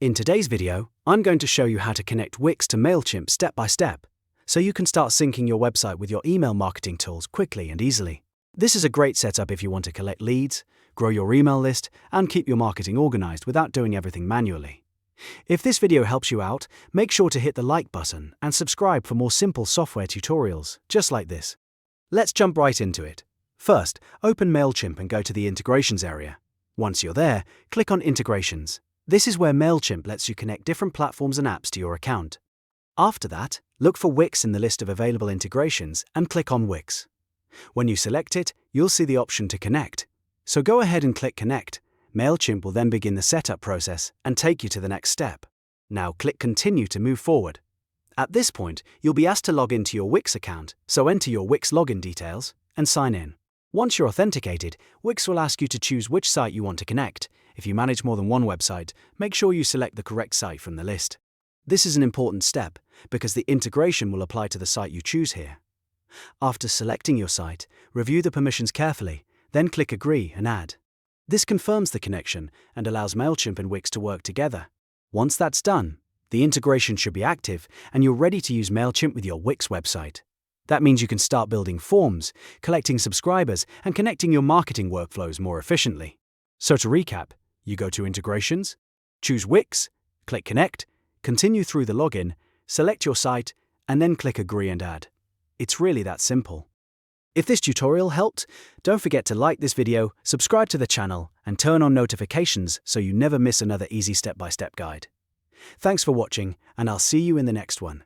In today's video, I'm going to show you how to connect Wix to Mailchimp step by step, so you can start syncing your website with your email marketing tools quickly and easily. This is a great setup if you want to collect leads, grow your email list, and keep your marketing organized without doing everything manually. If this video helps you out, make sure to hit the like button and subscribe for more simple software tutorials, just like this. Let's jump right into it. First, open Mailchimp and go to the Integrations area. Once you're there, click on Integrations. This is where Mailchimp lets you connect different platforms and apps to your account. After that, look for Wix in the list of available integrations and click on Wix. When you select it, you'll see the option to connect. So go ahead and click Connect. Mailchimp will then begin the setup process and take you to the next step. Now click Continue to move forward. At this point, you'll be asked to log into your Wix account, so enter your Wix login details and sign in. Once you're authenticated, Wix will ask you to choose which site you want to connect. If you manage more than one website, make sure you select the correct site from the list. This is an important step because the integration will apply to the site you choose here. After selecting your site, review the permissions carefully, then click Agree and Add. This confirms the connection and allows Mailchimp and Wix to work together. Once that's done, the integration should be active and you're ready to use Mailchimp with your Wix website. That means you can start building forms, collecting subscribers, and connecting your marketing workflows more efficiently. So to recap, you go to Integrations, choose Wix, click Connect, continue through the login, select your site, and then click Agree and Add. It's really that simple. If this tutorial helped, don't forget to like this video, subscribe to the channel, and turn on notifications so you never miss another easy step-by-step guide. Thanks for watching, and I'll see you in the next one.